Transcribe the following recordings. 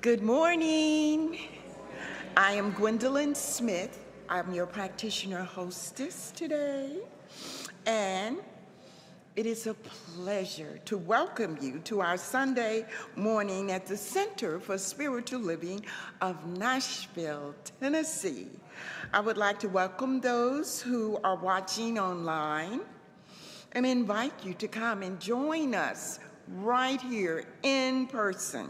Good morning. I am Gwendolyn Smith. I'm your practitioner hostess today. And it is a pleasure to welcome you to our Sunday morning at the Center for Spiritual Living of Nashville, Tennessee. I would like to welcome those who are watching online and invite you to come and join us right here in person.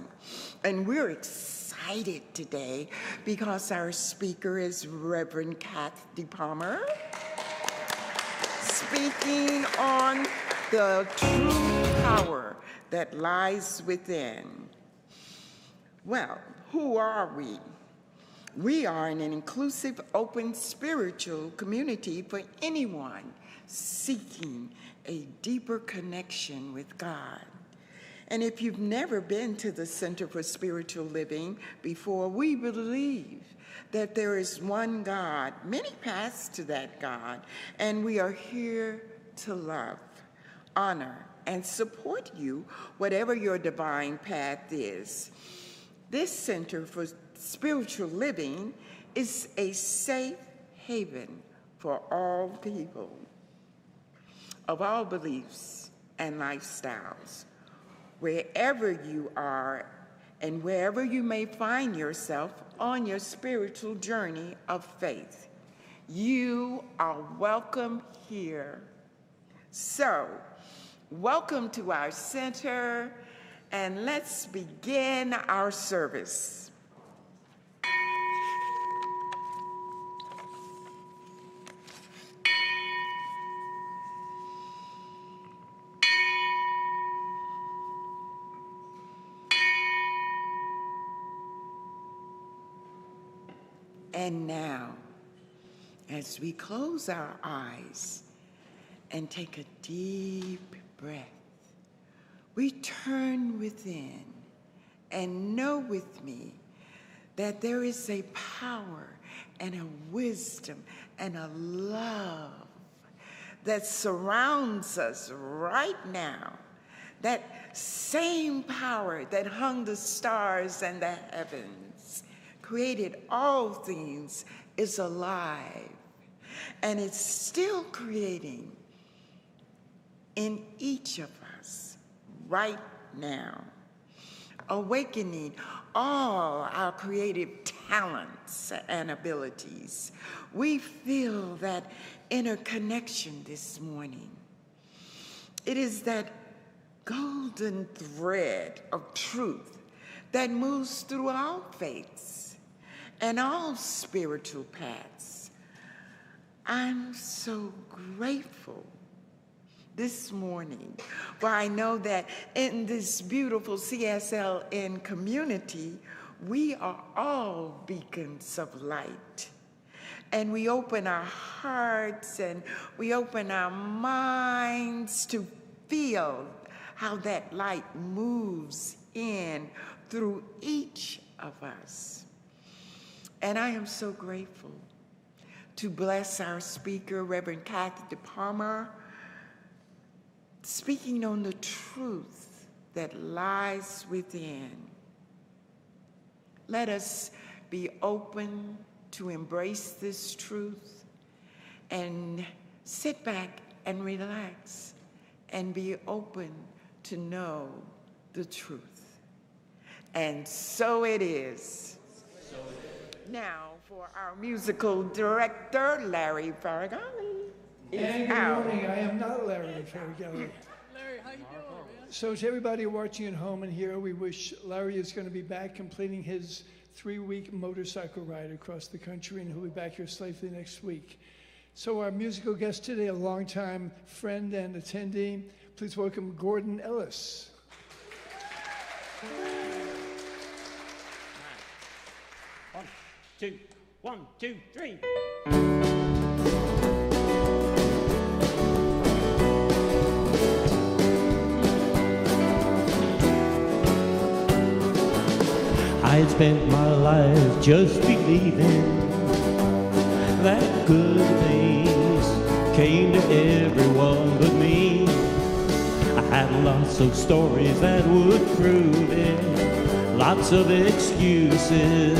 And we're excited today because our speaker is Reverend Cath DePalma, speaking on the true power that lies within. Well, who are we? We are an inclusive, open spiritual community for anyone seeking a deeper connection with God. And if you've never been to the Center for Spiritual Living before, we believe that there is one God, many paths to that God, and we are here to love, honor, and support you, whatever your divine path is. This Center for Spiritual Living is a safe haven for all people of all beliefs and lifestyles. Wherever you are and wherever you may find yourself on your spiritual journey of faith, you are welcome here. So, welcome to our center, and let's begin our service. And now, as we close our eyes and take a deep breath, we turn within and know with me that there is a power and a wisdom and a love that surrounds us right now. That same power that hung the stars and the heavens, created all things, is alive, and it's still creating in each of us right now, awakening all our creative talents and abilities. We feel that inner connection this morning. It is that golden thread of truth that moves through all faiths and all spiritual paths. I'm so grateful this morning, for I know that in this beautiful CSLN community, we are all beacons of light. And we open our hearts and we open our minds to feel how that light moves in through each of us. And I am so grateful to bless our speaker, Reverend Cath DePalma, speaking on the truth that lies within. Let us be open to embrace this truth and sit back and relax and be open to know the truth. And so it is. Now, for our musical director, Larry Farragalli. And good morning. I am not Larry Farragalli. Larry, how you doing, man? So to everybody watching at home and here, we wish Larry is going to be back completing his 3-week motorcycle ride across the country, and he'll be back here safely next week. So our musical guest today, a longtime friend and attendee, please welcome Gordon Ellis. One, two, three. I spent my life just believing that good things came to everyone but me. I had lots of stories that would prove it. lots of excuses.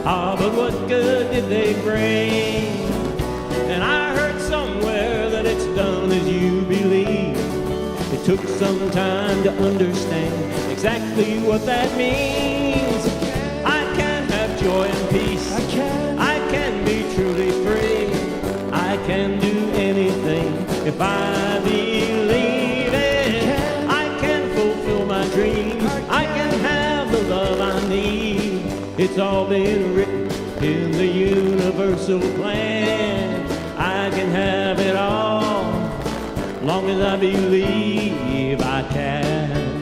Ah, but what good did they bring? And I heard somewhere that it's done as you believe. It took some time to understand exactly what that means. I can have joy and peace. I can be truly free. I can do anything if I believe it. I can fulfill my dreams. I can have the love I need. It's all been written in the universal plan. I can have it all, long as I believe I can.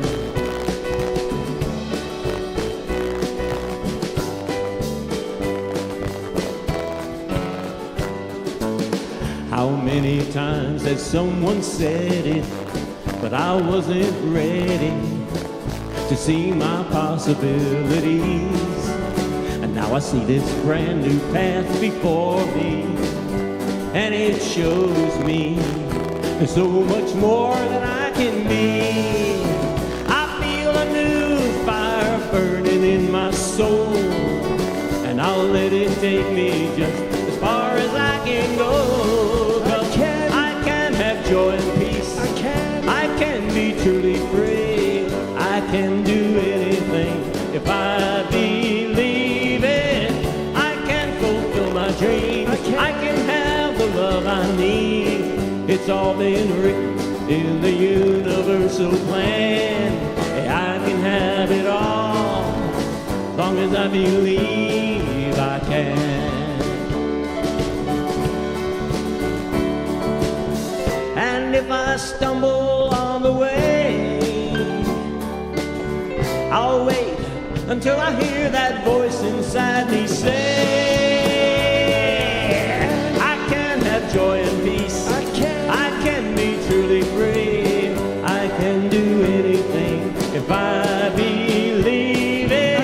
How many times has someone said it, but I wasn't ready to see my possibilities. And now I see this brand new path before me, and it shows me there's so much more that I can be. I feel a new fire burning in my soul, and I'll let it take me just as far as I can go. 'Cause I can have joy and peace. I can be truly free. I can do anything if I believe it. I can fulfill my dreams. I can have the love I need. It's all been written in the universal plan. I can have it all, as long as I believe I can. And if I stumble on the way, I'll wait until I hear that voice inside me say, I can have joy and peace. I can be truly free. I can do anything if I believe it.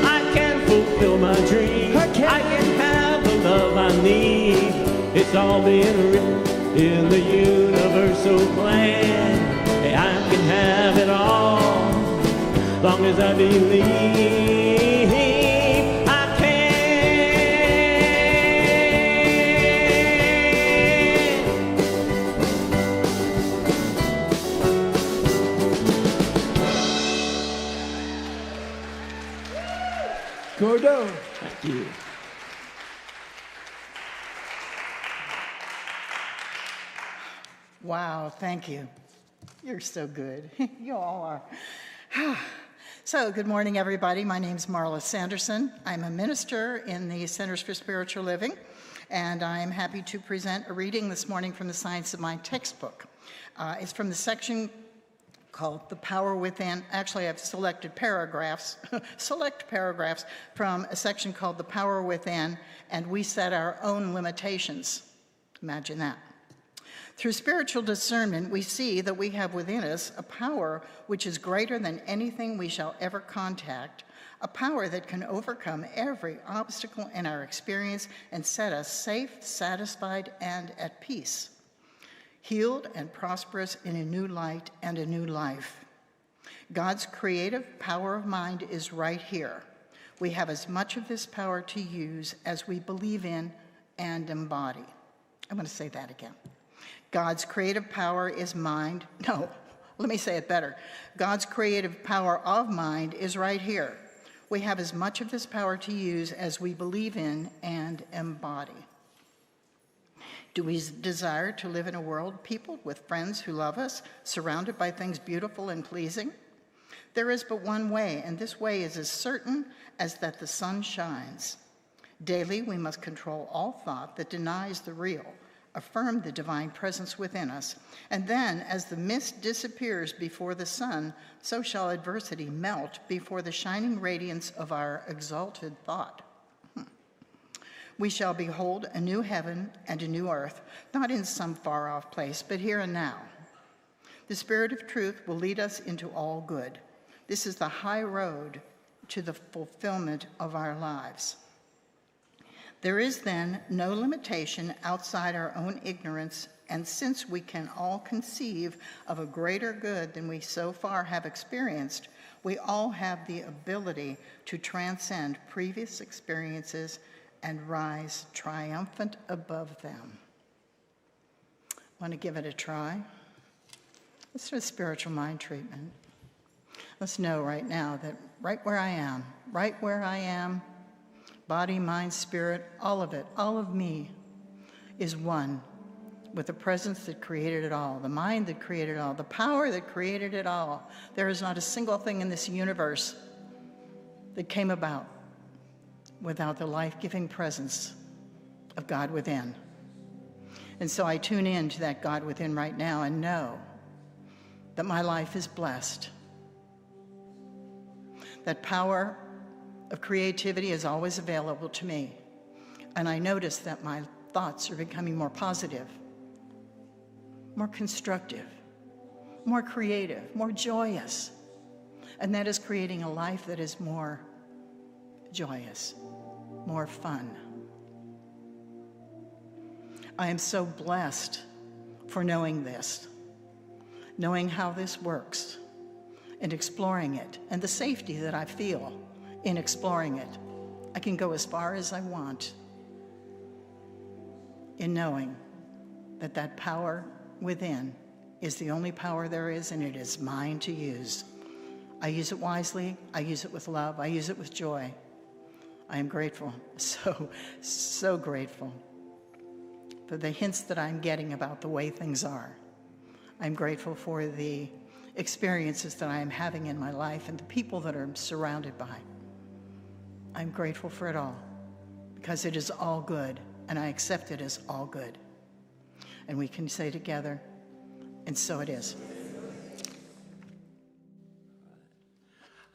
I can fulfill my dreams. I can have the love I need. It's all been written in the universal plan. I can have it all, long as I believe I can. Gordo. Thank you. Wow, thank you. You're so good. You all are. So, good morning, everybody. My name is Marla Sanderson. I'm a minister in the Centers for Spiritual Living, and I'm happy to present a reading this morning from the Science of Mind textbook. It's from the section called The Power Within. Actually, I've selected paragraphs, select paragraphs from a section called The Power Within, and we set our own limitations. Imagine that. Through spiritual discernment, we see that we have within us a power which is greater than anything we shall ever contact, a power that can overcome every obstacle in our experience and set us safe, satisfied, and at peace, healed and prosperous in a new light and a new life. God's creative power of mind is right here. We have as much of this power to use as we believe in and embody. I'm going to say that again. God's creative power is mind. No, let me say it better. God's creative power of mind is right here. We have as much of this power to use as we believe in and embody. Do we desire to live in a world peopled with friends who love us, surrounded by things beautiful and pleasing? There is but one way, and this way is as certain as that the sun shines. Daily, we must control all thought that denies the real, affirm the divine presence within us, and then, as the mist disappears before the sun, so shall adversity melt before the shining radiance of our exalted thought. We shall behold a new heaven and a new earth, not in some far-off place, but here and now. The Spirit of truth will lead us into all good. This is the high road to the fulfillment of our lives. There is then no limitation outside our own ignorance, and since we can all conceive of a greater good than we so far have experienced, we all have the ability to transcend previous experiences and rise triumphant above them. Want to give it a try? Let's do a spiritual mind treatment. Let's know right now that right where I am, body, mind, spirit, all of it, all of me is one with the presence that created it all, the mind that created it all, the power that created it all. There is not a single thing in this universe that came about without the life-giving presence of God within. And so I tune in to that God within right now and know that my life is blessed. That power of creativity is always available to me. And I notice that my thoughts are becoming more positive, more constructive, more creative, more joyous. And that is creating a life that is more joyous, more fun. I am so blessed for knowing this, knowing how this works, and exploring it, and the safety that I feel in exploring it. I can go as far as I want in knowing that that power within is the only power there is, and it is mine to use. I use it wisely, I use it with love, I use it with joy. I am grateful, so grateful for the hints that I'm getting about the way things are. I'm grateful for the experiences that I am having in my life and the people that I'm surrounded by. I'm grateful for it all because it is all good, and I accept it as all good. And we can say together, and so it is.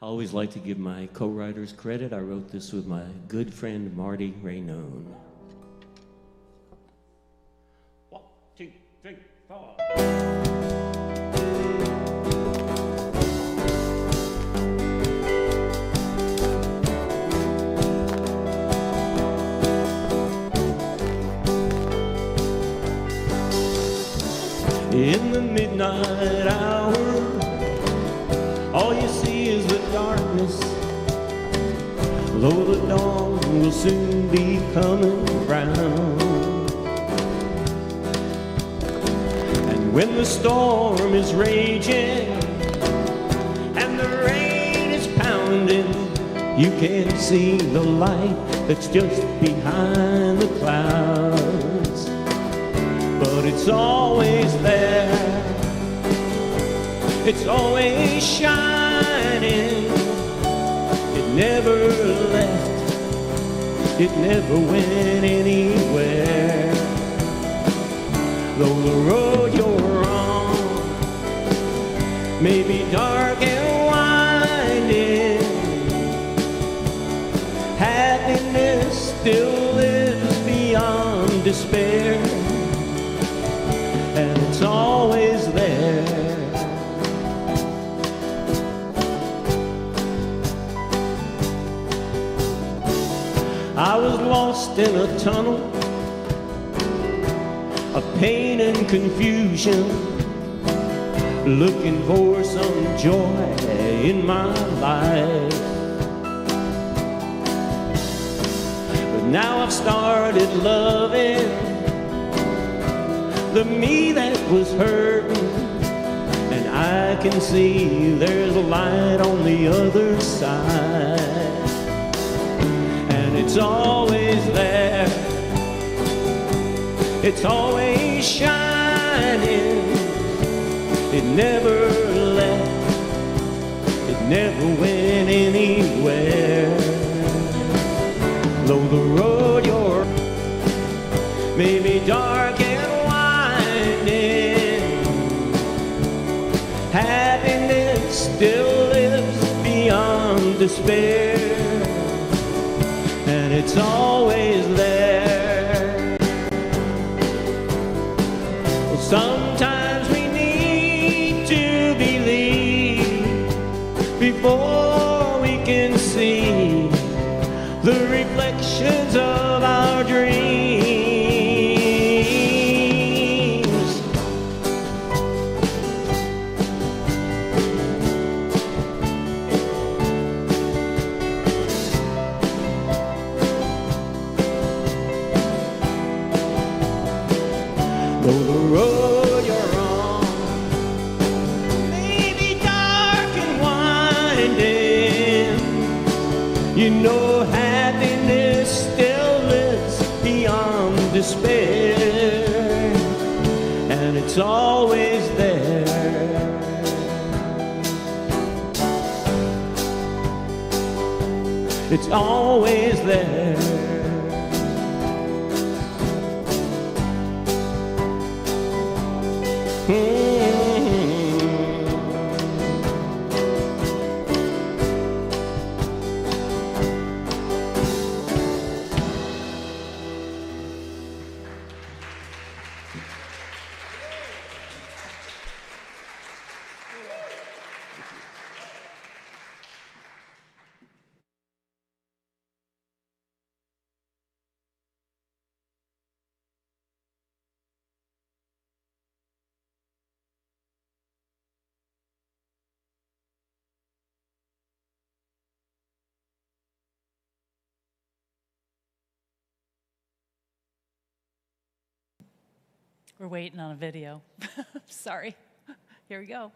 I always like to give my co-writers credit. I wrote this with my good friend Marty Raynone. 1, 2, 3, 4. In the midnight hour, all you see is the darkness, though the dawn will soon be coming round. And when the storm is raging and the rain is pounding, you can see the light that's just behind the clouds. But it's always there, it's always shining. It never left, it never went anywhere. Though the road you're on may be dark and winding, happiness still lives beyond despair. And it's always there. I was lost in a tunnel of pain and confusion, looking for some joy in my life. But now I've started loving the me that was hurting, and I can see there's a light on the other side. And it's always there, it's always shining. It never left, it never went anywhere. Though the road you're may be dark and happiness still lives beyond despair, and it's always there. Well, sometimes we need to believe before we can see the reflections of our your dreams. Though the road you're on may be dark and winding, you know happiness still lives beyond despair, and it's always there. It's always there. We're waiting on a video. Sorry. Here we go.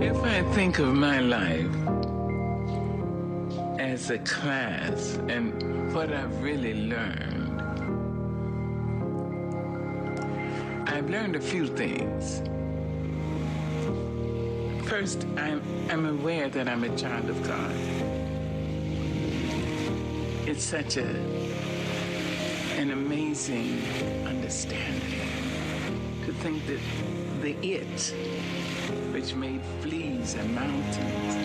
If I think of my life as a class and what I've really learned, I've learned a few things. First, I'm aware that I'm a child of God. It's such an amazing understanding to think that the it, which made fleas and mountains,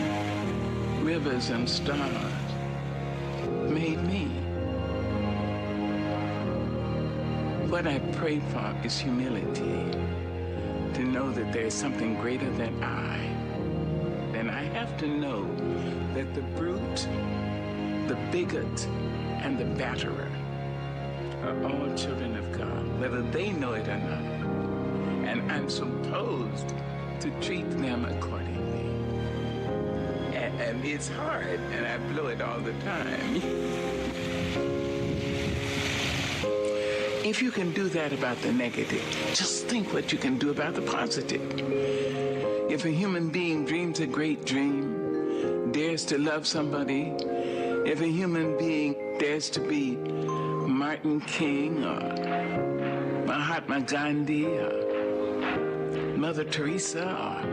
rivers and stars, made me. What I pray for is humility, to know that there's something greater than I. Then I have to know that the brute, the bigot, and the batterer are all children of God, whether they know it or not. And I'm supposed to treat them accordingly. And it's hard, and I blow it all the time. If you can do that about the negative, just think what you can do about the positive. If a human being dreams a great dream, dares to love somebody, if a human being dares to be Martin King or Mahatma Gandhi or Mother Teresa or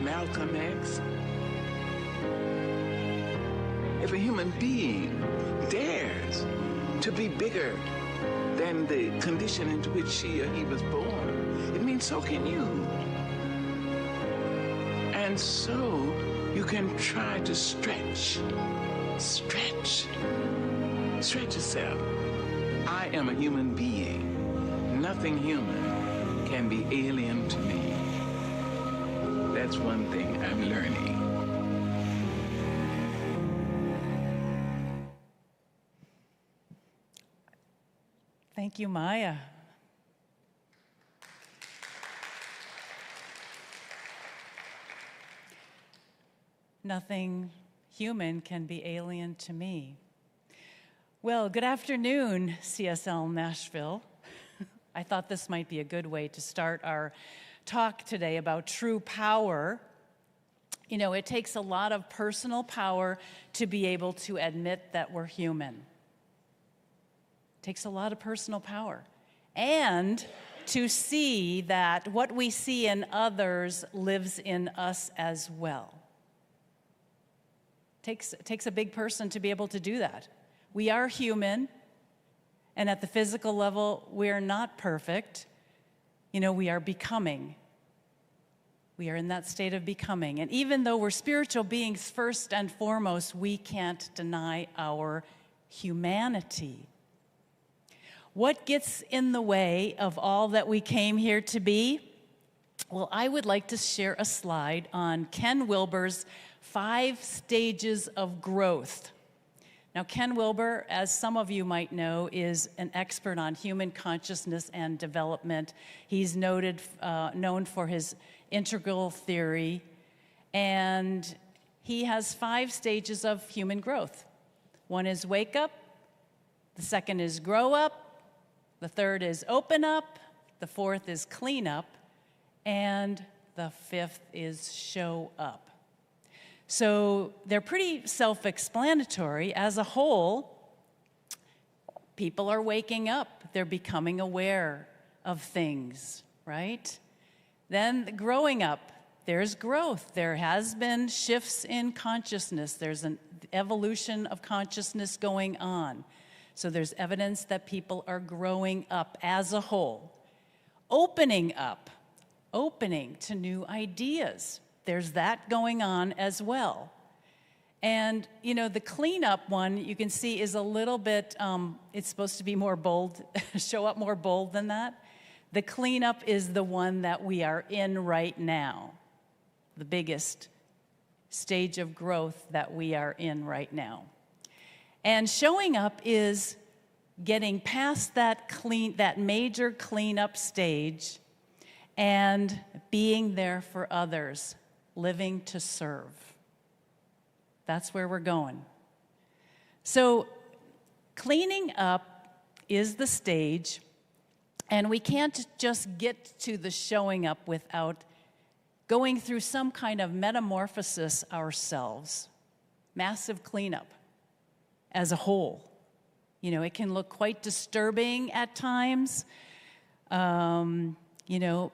Malcolm X, if a human being dares to be bigger than the condition into which she or he was born, it means so can you. And so you can try to stretch yourself. I am a human being. Nothing human can be alien to me. That's one thing I'm learning. Thank you, Maya. Nothing human can be alien to me. Well, good afternoon, CSL Nashville. I thought this might be a good way to start our talk today about true power. You know, it takes a lot of personal power to be able to admit that we're human. It takes a lot of personal power. And to see that what we see in others lives in us as well. It takes a big person to be able to do that. We are human, and at the physical level, we are not perfect. You know, we are becoming. We are in that state of becoming. And even though we're spiritual beings first and foremost, we can't deny our humanity. What gets in the way of all that we came here to be? Well, I would like to share a slide on Ken Wilber's 5 stages of growth. Now, Ken Wilber, as some of you might know, is an expert on human consciousness and development. He's known for his integral theory, and he has 5 stages of human growth. One is wake up, the second is grow up, the third is open up, the fourth is clean up, and the 5th is show up. So they're pretty self-explanatory. As a whole, people are waking up. They're becoming aware of things, right? Then growing up, there's growth. There has been shifts in consciousness. There's an evolution of consciousness going on. So there's evidence that people are growing up as a whole. Opening up. Opening to new ideas. There's that going on as well. And, you know, the cleanup one, you can see, is a little bit, it's supposed to be more bold, show up more bold than that. The cleanup is the one that we are in right now, the biggest stage of growth that we are in right now. And showing up is getting past that major cleanup stage and being there for others, living to serve. That's where we're going. So cleaning up is the stage, and we can't just get to the showing up without going through some kind of metamorphosis ourselves. Massive cleanup as a whole. You know, it can look quite disturbing at times. You know,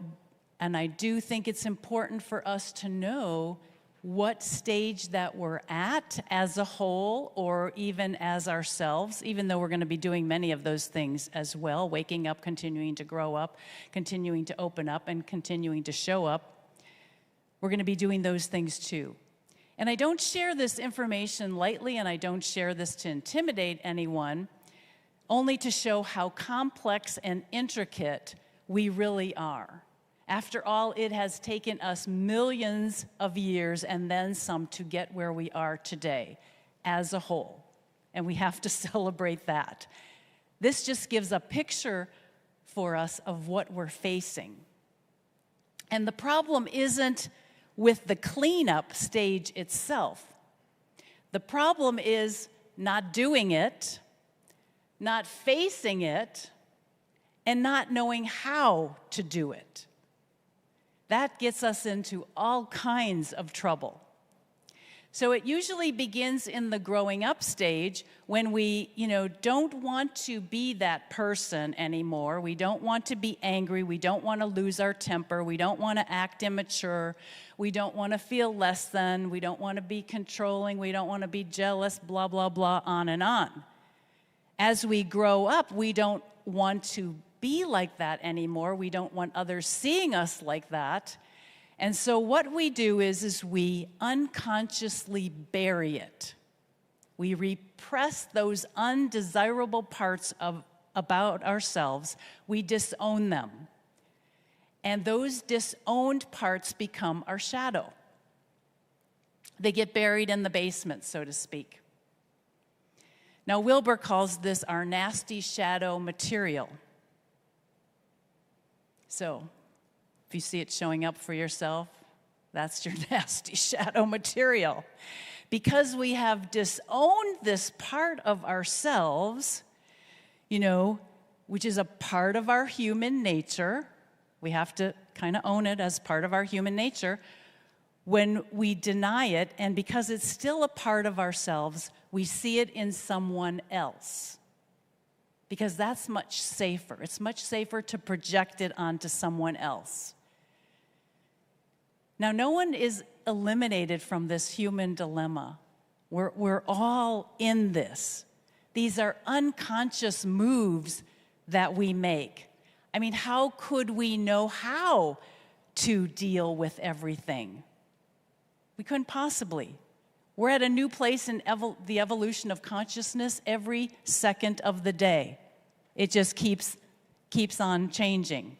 and I do think it's important for us to know what stage that we're at as a whole or even as ourselves, even though we're going to be doing many of those things as well, waking up, continuing to grow up, continuing to open up, and continuing to show up. We're going to be doing those things too. And I don't share this information lightly, and I don't share this to intimidate anyone, only to show how complex and intricate we really are. After all, it has taken us millions of years and then some to get where we are today as a whole. And we have to celebrate that. This just gives a picture for us of what we're facing. And the problem isn't with the cleanup stage itself. The problem is not doing it, not facing it, and not knowing how to do it. That gets us into all kinds of trouble. So it usually begins in the growing up stage when we, don't want to be that person anymore. We don't want to be angry. We don't want to lose our temper. We don't want to act immature. We don't want to feel less than. We don't want to be controlling. We don't want to be jealous, blah, blah, blah, on and on. As we grow up, we don't want to be like that anymore. We don't want others seeing us like that. And so what we do is we unconsciously bury it. We repress those undesirable parts about ourselves. We disown them. And those disowned parts become our shadow. They get buried in the basement, so to speak. Now, Wilber calls this our nasty shadow material. So, if you see it showing up for yourself, that's your nasty shadow material. Because we have disowned this part of ourselves, which is a part of our human nature, we have to kind of own it as part of our human nature. When we deny it, and because it's still a part of ourselves, we see it in someone else. Because that's much safer. It's much safer to project it onto someone else. Now, no one is eliminated from this human dilemma. We're all in this. These are unconscious moves that we make. I mean, how could we know how to deal with everything? We couldn't possibly. We're at a new place in the evolution of consciousness every second of the day. It just keeps on changing.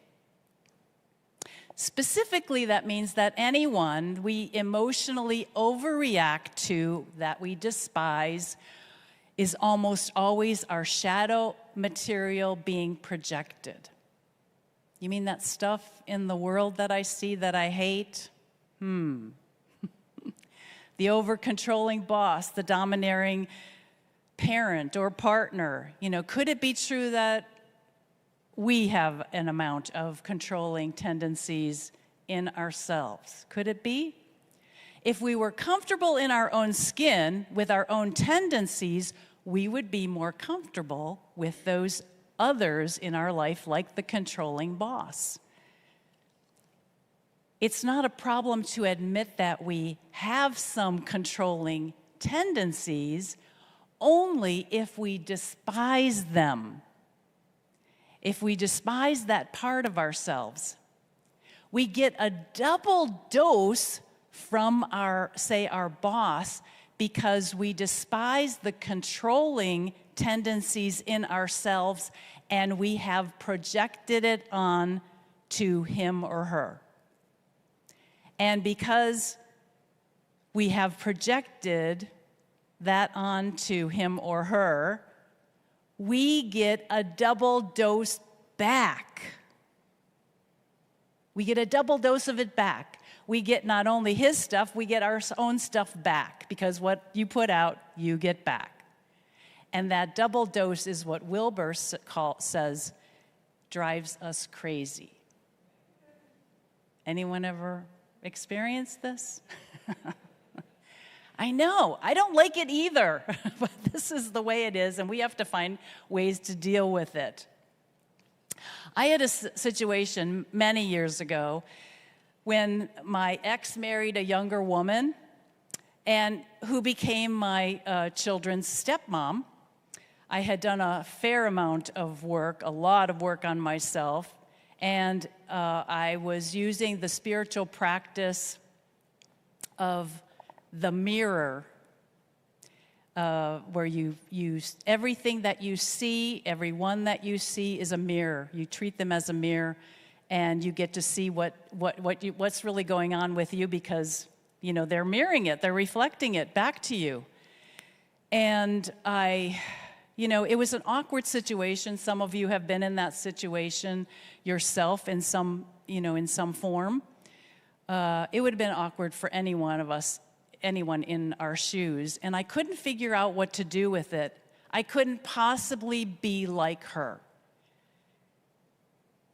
Specifically, that means that anyone we emotionally overreact to, that we despise, is almost always our shadow material being projected. You mean that stuff in the world that I see that I hate? The over-controlling boss, the domineering parent or partner. Could it be true that we have an amount of controlling tendencies in ourselves? Could it be? If we were comfortable in our own skin with our own tendencies, we would be more comfortable with those others in our life, like the controlling boss. It's not a problem to admit that we have some controlling tendencies, only if we despise them. If we despise that part of ourselves, we get a double dose from our boss, because we despise the controlling tendencies in ourselves and we have projected it on to him or her. And because we have projected that onto him or her, we get a double dose back. We get a double dose of it back. We get not only his stuff, we get our own stuff back, because what you put out, you get back. And that double dose is what Wilbur says drives us crazy. Anyone ever experienced this? I know, I don't like it either, but this is the way it is, and we have to find ways to deal with it. I had a situation many years ago when my ex married a younger woman and who became my children's stepmom. I had done a fair amount of work, a lot of work on myself, and I was using the spiritual practice of the mirror, where you use everything that you see, everyone that you see is a mirror. You treat them as a mirror, and you get to see what's really going on with you, because they're mirroring it, they're reflecting it back to you. And it was an awkward situation. Some of you have been in that situation yourself in some form. It would have been awkward for any one of us, anyone in our shoes, and I couldn't figure out what to do with it. I couldn't possibly be like her.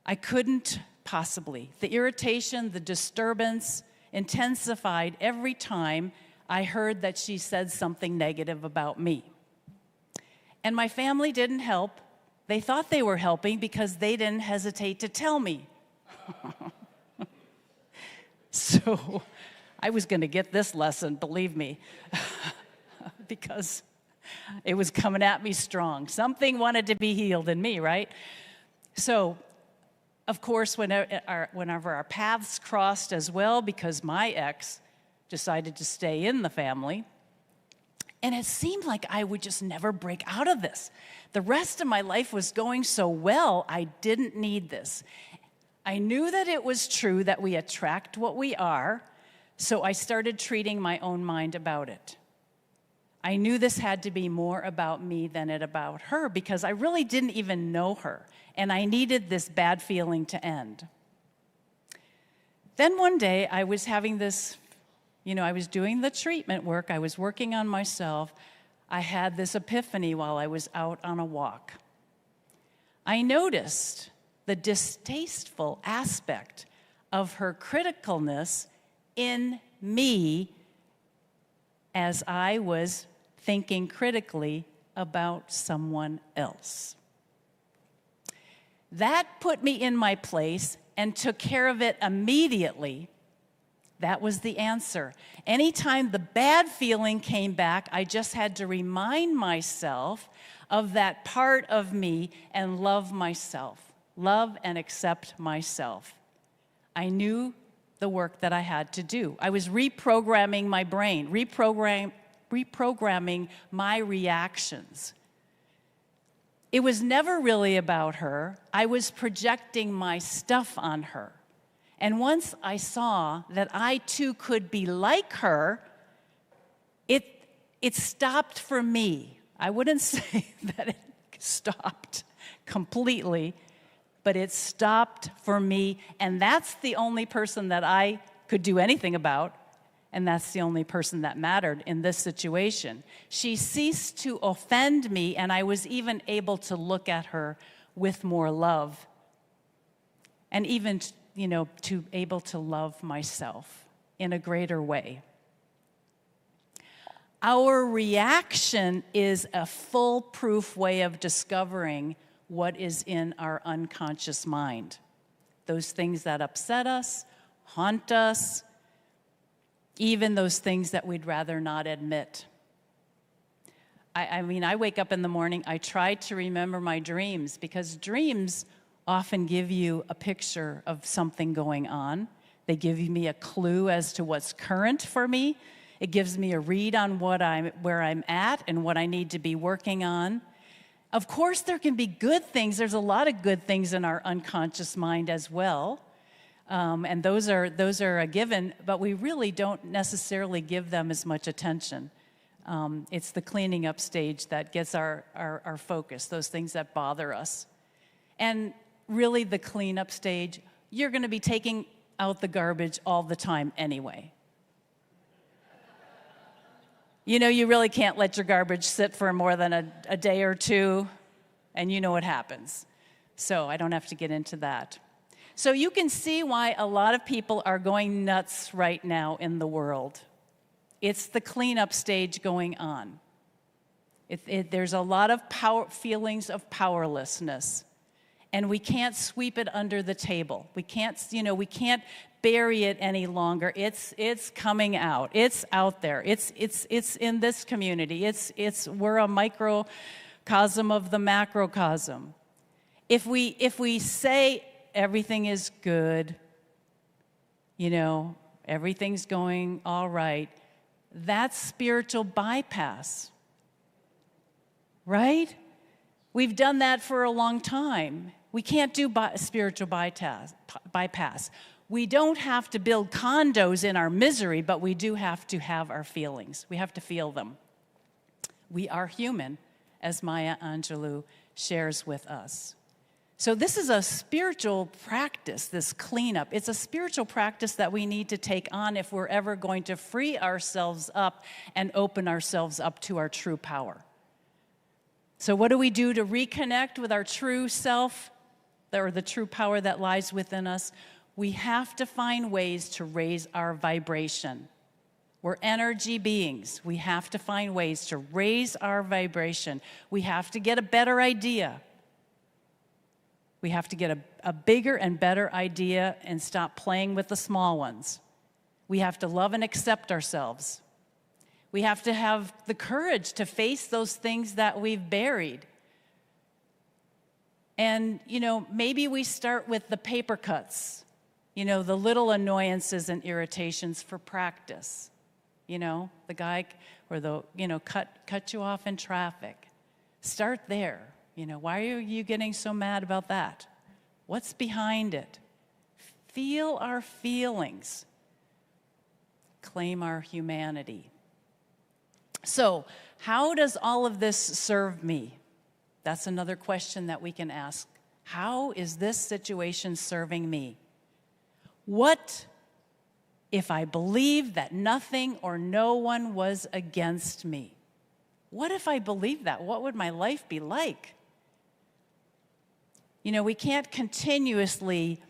I couldn't possibly. The irritation, the disturbance intensified every time I heard that she said something negative about me. And my family didn't help. They thought they were helping because they didn't hesitate to tell me. So I was going to get this lesson, believe me, because it was coming at me strong. Something wanted to be healed in me, right? So, of course, whenever our paths crossed as well, because my ex decided to stay in the family, and it seemed like I would just never break out of this. The rest of my life was going so well, I didn't need this. I knew that it was true that we attract what we are, so I started treating my own mind about it. I knew this had to be more about me than it about her, because I really didn't even know her, and I needed this bad feeling to end. Then one day, I was having this, I was doing the treatment work, I was working on myself. I had this epiphany while I was out on a walk. I noticed the distasteful aspect of her criticalness in me as I was thinking critically about someone else. That put me in my place and took care of it immediately. That was the answer. Anytime the bad feeling came back, I just had to remind myself of that part of me and love myself. Love and accept myself. I knew the work that I had to do. I was reprogramming my brain, reprogramming my reactions. It was never really about her. I was projecting my stuff on her. And once I saw that I too could be like her, it stopped for me. I wouldn't say that it stopped completely, but it stopped for me, and that's the only person that I could do anything about, and that's the only person that mattered in this situation. She ceased to offend me, and I was even able to look at her with more love, and even, to able to love myself in a greater way. Our reaction is a foolproof way of discovering what is in our unconscious mind. Those things that upset us, haunt us, even those things that we'd rather not admit. I wake up in the morning, I try to remember my dreams, because dreams often give you a picture of something going on. They give me a clue as to what's current for me. It gives me a read on where I'm at and what I need to be working on. Of course, there can be good things. There's a lot of good things in our unconscious mind as well. And those are a given, but we really don't necessarily give them as much attention. It's the cleaning up stage that gets our focus, those things that bother us. And really the cleanup stage, you're going to be taking out the garbage all the time anyway. You really can't let your garbage sit for more than a day or two, and you know what happens. So I don't have to get into that. So you can see why a lot of people are going nuts right now in the world. It's the cleanup stage going on. There's a lot of feelings of powerlessness, and we can't sweep it under the table. We can't bury it any longer. It's coming out. It's out there. It's in this community. We're a microcosm of the macrocosm. If we say everything is good, everything's going all right, that's spiritual bypass. Right? We've done that for a long time. We can't do spiritual bypass. We don't have to build condos in our misery, but we do have to have our feelings. We have to feel them. We are human, as Maya Angelou shares with us. So this is a spiritual practice, this cleanup. It's a spiritual practice that we need to take on if we're ever going to free ourselves up and open ourselves up to our true power. So what do we do to reconnect with our true self, or the true power that lies within us? We have to find ways to raise our vibration. We're energy beings. We have to find ways to raise our vibration. We have to get a better idea. We have to get a bigger and better idea and stop playing with the small ones. We have to love and accept ourselves. We have to have the courage to face those things that we've buried. And, maybe we start with the paper cuts, the little annoyances and irritations for practice. The guy or cut you off in traffic. Start there. Why are you getting so mad about that? What's behind it? Feel our feelings. Claim our humanity. So, how does all of this serve me? That's another question that we can ask. How is this situation serving me? What if I believed that nothing or no one was against me? What if I believed that? What would my life be like? We can't continuously,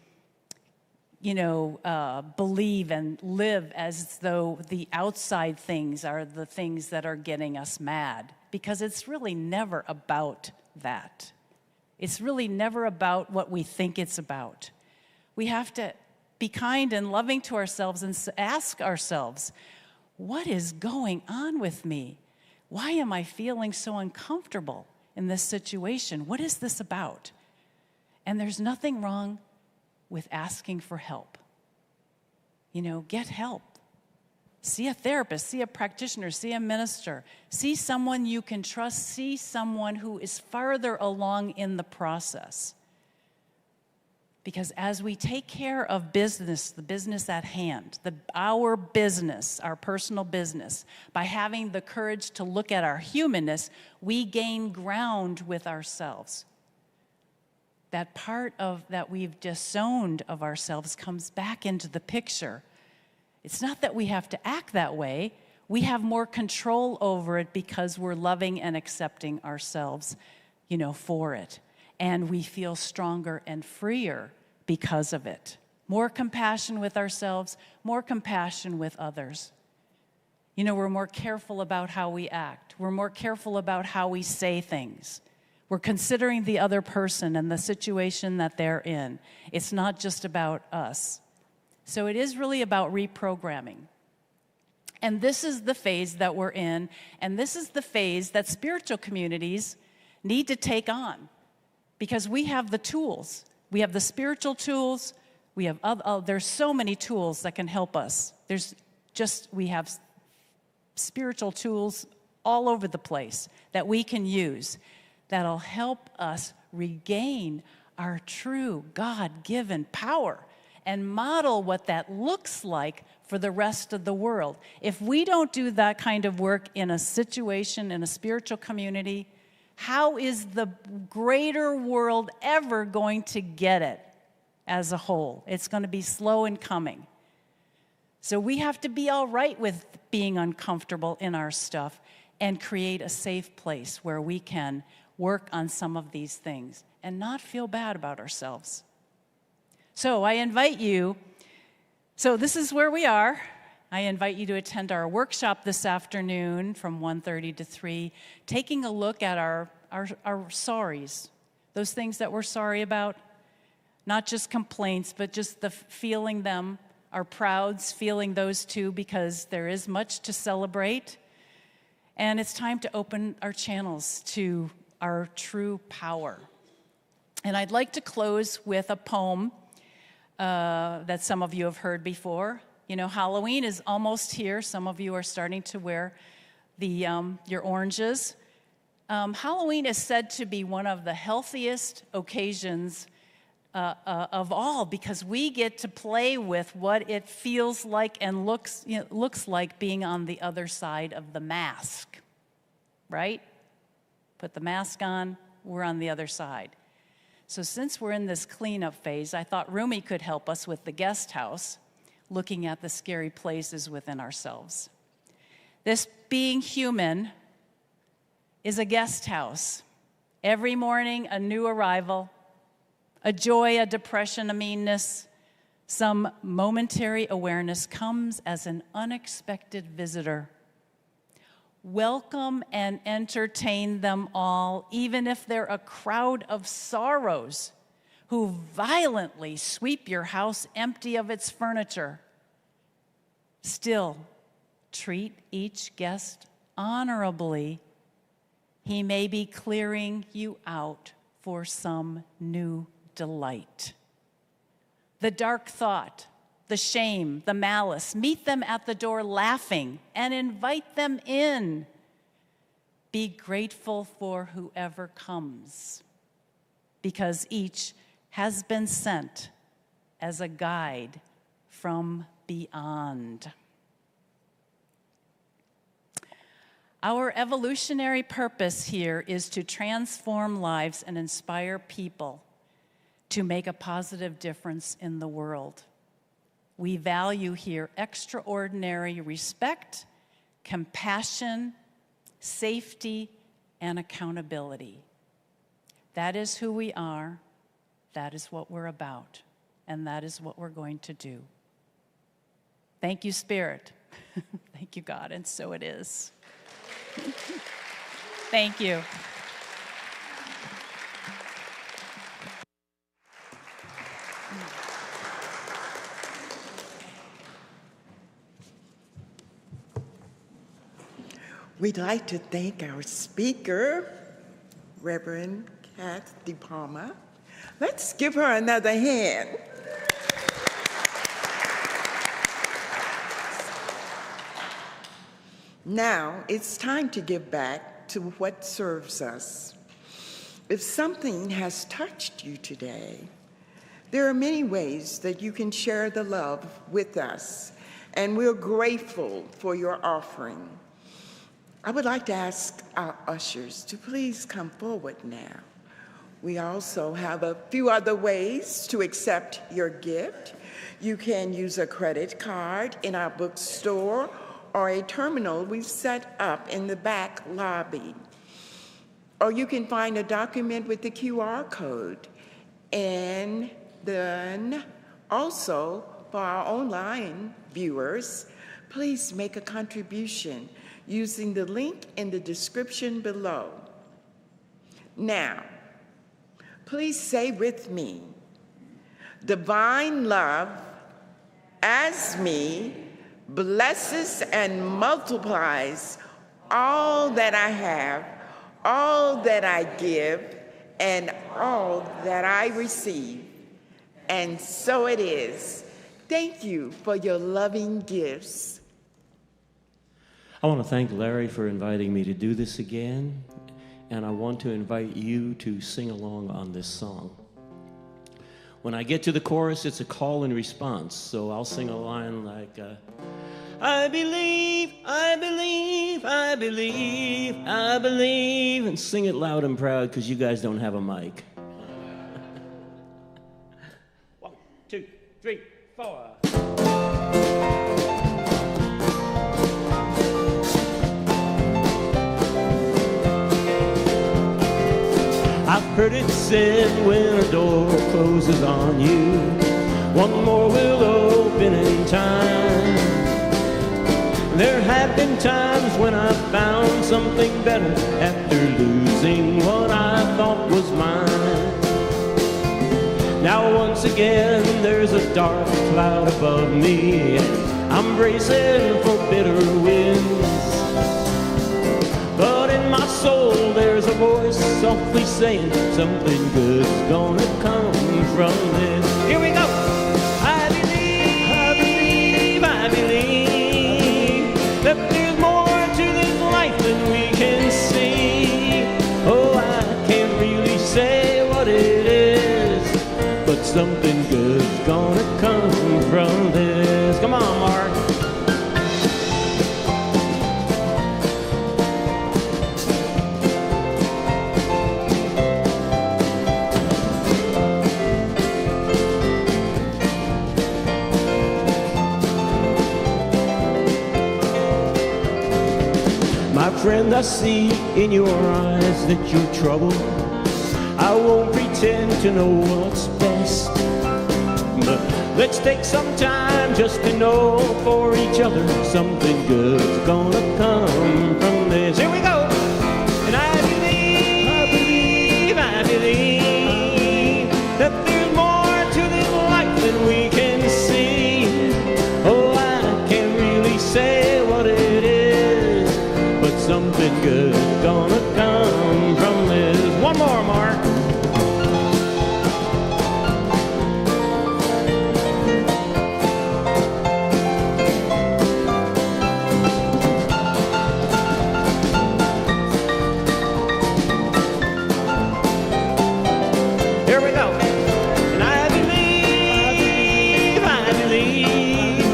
believe and live as though the outside things are the things that are getting us mad, because it's really never about that. It's really never about what we think it's about. We have to be kind and loving to ourselves and ask ourselves, what is going on with me? Why am I feeling so uncomfortable in this situation? What is this about? And there's nothing wrong with asking for help. Get help. See a therapist, see a practitioner, see a minister, see someone you can trust, see someone who is farther along in the process. Because as we take care of business, the business at hand, our business, our personal business, by having the courage to look at our humanness, we gain ground with ourselves. That part of that we've disowned of ourselves comes back into the picture. It's not that we have to act that way. We have more control over it because we're loving and accepting ourselves, for it. And we feel stronger and freer because of it. More compassion with ourselves, more compassion with others. We're more careful about how we act. We're more careful about how we say things. We're considering the other person and the situation that they're in. It's not just about us. So it is really about reprogramming. And this is the phase that we're in, and this is the phase that spiritual communities need to take on. Because we have the tools. We have the spiritual tools. We have there's so many tools that can help us. We have spiritual tools all over the place that we can use that'll help us regain our true God-given power and model what that looks like for the rest of the world. If we don't do that kind of work in a situation, in a spiritual community, how is the greater world ever going to get it as a whole? It's going to be slow in coming. So we have to be all right with being uncomfortable in our stuff and create a safe place where we can work on some of these things and not feel bad about ourselves. So I invite you, this is where we are. I invite you to attend our workshop this afternoon from 1:30 to 3, taking a look at our sorries, those things that we're sorry about, not just complaints, but just the feeling them, our prouds, feeling those too, because there is much to celebrate. And it's time to open our channels to our true power. And I'd like to close with a poem that some of you have heard before. Halloween is almost here. Some of you are starting to wear your oranges. Halloween is said to be one of the healthiest occasions of all because we get to play with what it feels like and looks like being on the other side of the mask, right? Put the mask on, we're on the other side. So since we're in this cleanup phase, I thought Rumi could help us with the guest house, looking at the scary places within ourselves. This being human is a guest house. Every morning, a new arrival, a joy, a depression, a meanness, some momentary awareness comes as an unexpected visitor. Welcome and entertain them all, even if they're a crowd of sorrows who violently sweep your house empty of its furniture. Still, treat each guest honorably. He may be clearing you out for some new delight. The dark thought, the shame, the malice, meet them at the door laughing and invite them in. Be grateful for whoever comes, because each has been sent as a guide from beyond. Our evolutionary purpose here is to transform lives and inspire people to make a positive difference in the world. We value here extraordinary respect, compassion, safety, and accountability. That is who we are, that is what we're about, and that is what we're going to do. Thank you, Spirit. Thank you, God, and so it is. Thank you. We'd like to thank our speaker, Reverend Cath DePalma. Let's give her another hand. Now, it's time to give back to what serves us. If something has touched you today, There are many ways that you can share the love with us, and we're grateful for your offering. I would like to ask our ushers to please come forward now. We also have a few other ways to accept your gift. You can use a credit card in our bookstore or a terminal we've set up in the back lobby. Or you can find a document with the QR code. And then also for our online viewers, please make a contribution using the link in the description below. Now, please say with me, divine love as me blesses and multiplies all that I have, all that I give, and all that I receive. And so it is. Thank you for your loving gifts. I want to thank Larry for inviting me to do this again, and I want to invite you to sing along on this song. When I get to the chorus, it's a call and response, so I'll sing a line like, I believe, I believe, I believe, I believe, and sing it loud and proud because you guys don't have a mic. 1, 2, 3, 4. I've heard it said when a door closes on you, one more will open in time. There have been times when I found something better after losing what I thought was mine. Now once again there's a dark cloud above me, and I'm bracing for bitter winds. But in my soul there's a voice softly saying something good's gonna come from this. Here we go. I believe, I believe, I believe that there's more to this life than we can see. Oh, I can't really say what it is, but something good's gonna come from this. Come on, Mark. Friend, I see in your eyes that you're troubled. I won't pretend to know what's best, but let's take some time just to know for each other something good's gonna come from this. Here we go. And I believe, I believe, I believe that there's more to this life than we can see. Oh, I can't really say what it is, but something good's gonna come from this. One more, Mark. Here we go. And I believe, I believe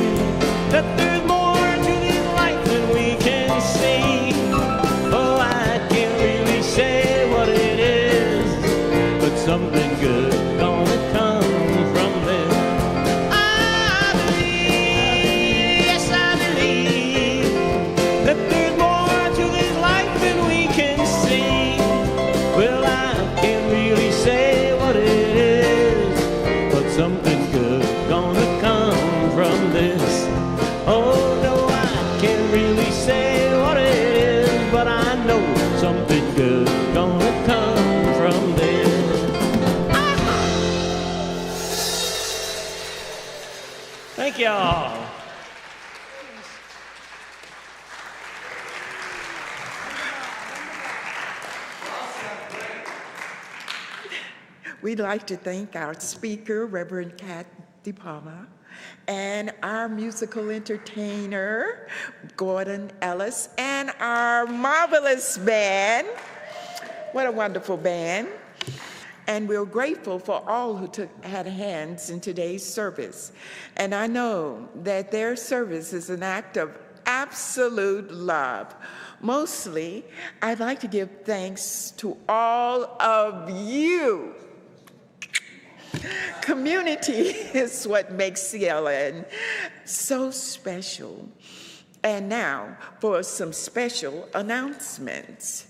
that there's more to this life than we can see. Oh, I can't really say what it is, but something good gonna come from this. I believe, yes I believe, that there's more to this life than we can see. Well, I can't really say what it is, but something good gonna come from this. Oh no, I can't really say what it is, but I know something good gonna come from this. Thank y'all. We'd like to thank our speaker, Reverend Cath DePalma, and our musical entertainer, Gordon Ellis, and our marvelous band. What a wonderful band. And we're grateful for all who had hands in today's service. And I know that their service is an act of absolute love. Mostly, I'd like to give thanks to all of you. Community is what makes CLN so special. And now for some special announcements.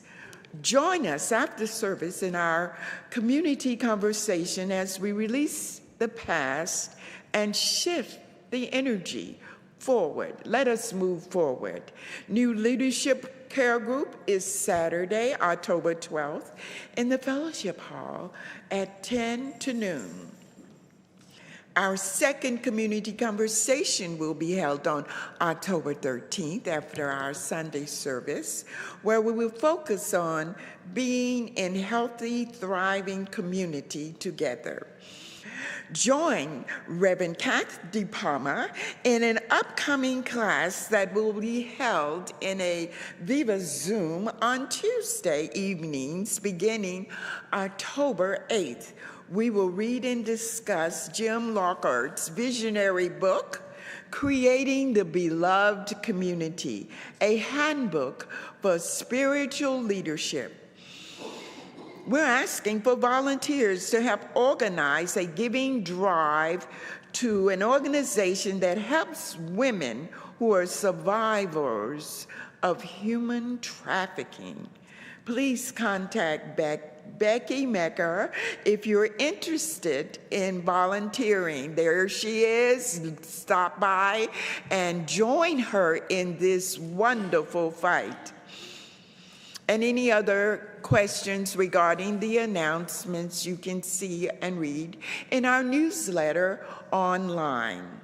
Join us after service in our community conversation as we release the past and shift the energy forward. Let us move forward. New Leadership Care Group is Saturday, October 12th in the Fellowship Hall at 10 to noon. Our second community conversation will be held on October 13th after our Sunday service, where we will focus on being in healthy, thriving community together. Join Reverend Cath DePalma in an upcoming class that will be held in a Viva Zoom on Tuesday evenings beginning October 8th. We will read and discuss Jim Lockhart's visionary book, Creating the Beloved Community, a handbook for spiritual leadership. We're asking for volunteers to help organize a giving drive to an organization that helps women who are survivors of human trafficking. Please contact Becky Mecker if you're interested in volunteering. There she is. Stop by and join her in this wonderful fight. And any other questions regarding the announcements you can see and read in our newsletter online.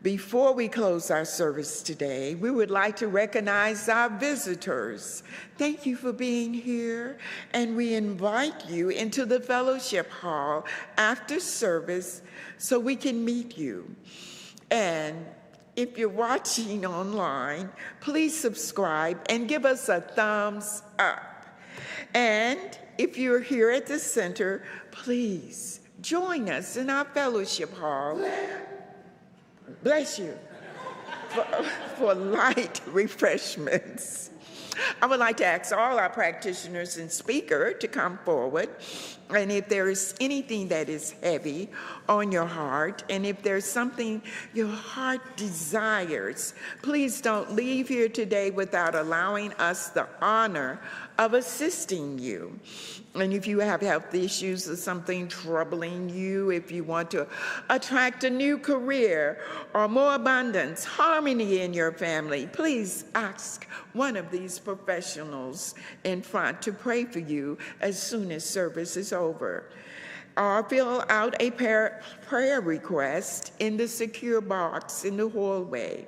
Before we close our service today, we would like to recognize our visitors. Thank you for being here, and we invite you into the fellowship hall after service so we can meet you. And if you're watching online, please subscribe and give us a thumbs up. And if you're here at the center, please join us in our fellowship hall. Bless you, for light refreshments. I would like to ask all our practitioners and speaker to come forward. And if there is anything that is heavy on your heart, and if there's something your heart desires, please don't leave here today without allowing us the honor of assisting you. And if you have health issues or something troubling you, if you want to attract a new career or more abundance, harmony in your family, please ask one of these professionals in front to pray for you as soon as service is over. Or fill out a prayer request in the secure box in the hallway.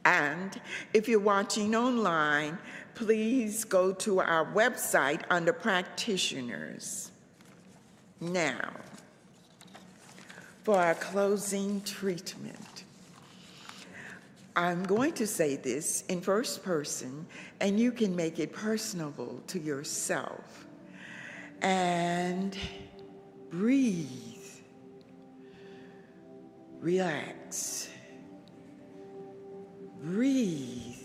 And if you're watching online, please go to our website under practitioners. Now, for our closing treatment. I'm going to say this in first person, and you can make it personable to yourself. And breathe. Relax. Breathe.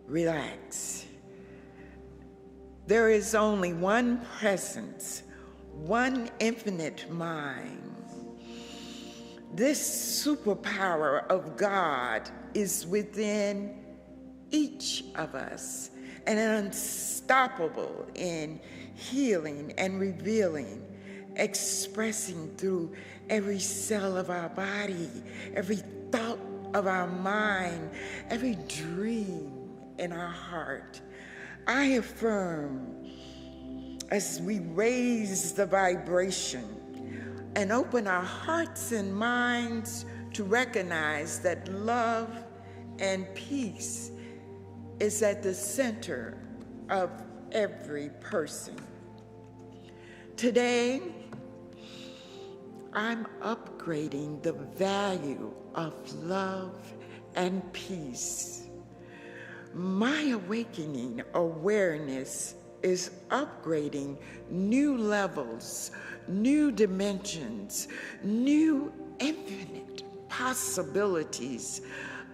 Relax. There is only one presence, one infinite mind. This superpower of God is within each of us, and unstoppable in healing and revealing, expressing through every cell of our body, every thought of our mind, every dream in our heart. I affirm, as we raise the vibration and open our hearts and minds to recognize that love and peace is at the center of every person. Today, I'm upgrading the value of love and peace. My awakening awareness is upgrading new levels, new dimensions, new infinite possibilities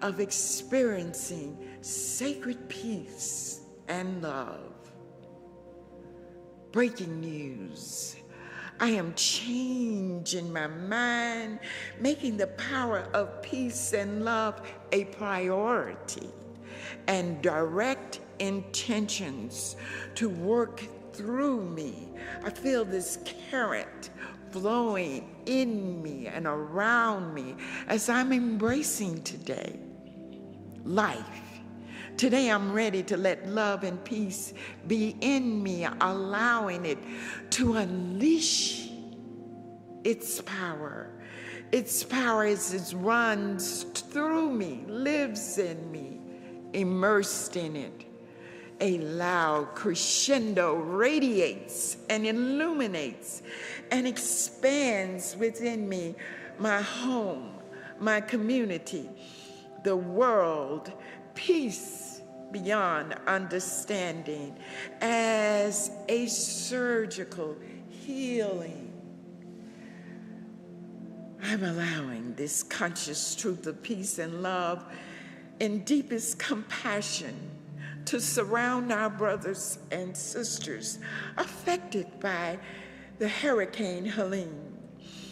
of experiencing sacred peace and love. Breaking news. I am changing my mind, making the power of peace and love a priority, and direct intentions to work through me. I feel this current flowing in me and around me as I'm embracing today. Life. Today I'm ready to let love and peace be in me, allowing it to unleash its power. Its power as it runs through me, lives in me, immersed in it. A loud crescendo radiates and illuminates and expands within me, my home, my community, the world, peace beyond understanding as a surgical healing. I'm allowing this conscious truth of peace and love in deepest compassion to surround our brothers and sisters affected by the Hurricane Helene,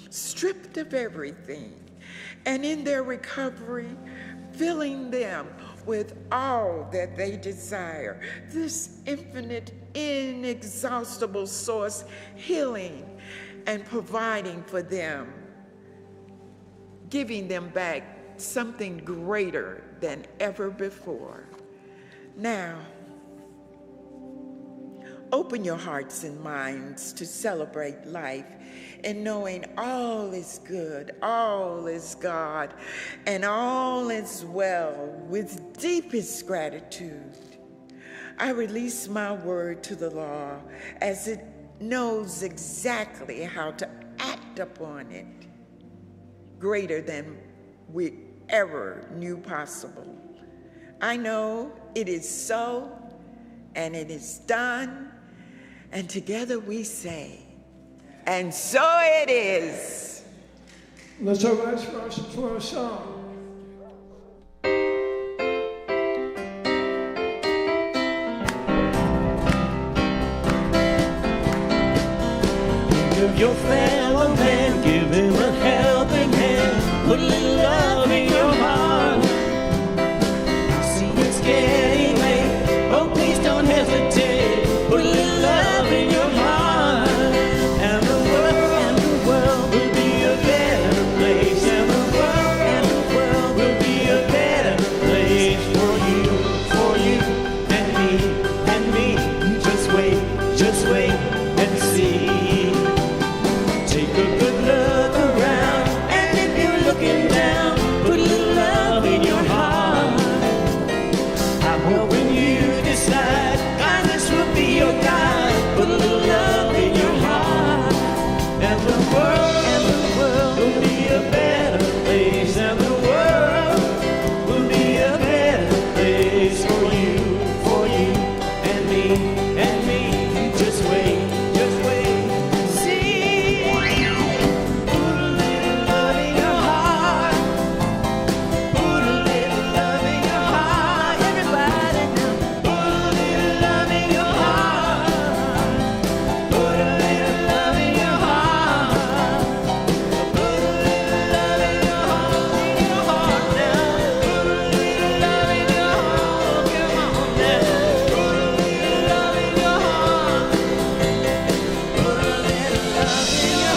stripped of everything, and in their recovery, filling them with all that they desire. This infinite, inexhaustible source, healing and providing for them, giving them back something greater than ever before. Now, open your hearts and minds to celebrate life and knowing all is good, all is God, and all is well with deepest gratitude. I release my word to the law as it knows exactly how to act upon it, greater than we ever knew possible. I know it is so, and it is done, and together we say, and so it is. Let's all rise for our song. Give your fellow man, give him a helping hand, put a little love in your heart. See, it's getting late, oh please don't hesitate, put a little love in your heart. And the world will be a better place, and the world will be a better place for you and me. Just wait and see. Take a good look around, and if you're looking down, put a little love in your heart. I hope when you decide, kindness will be your guide. Put a little love in your heart, and the world will be a better place, and the world will be a better place for you and me. Just wait. See, put a little love in your heart. Put a little love in your heart. Everybody now, put a little love in your heart. Put a little love in your heart. Put a little love in your heart now. Put a little love in your heart. Come on now. Put a little love in your heart. Put a little love in your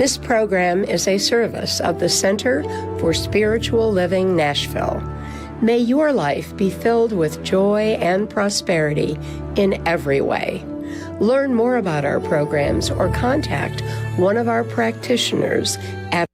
This program is a service of the Center for Spiritual Living Nashville. May your life be filled with joy and prosperity in every way. Learn more about our programs or contact one of our practitioners at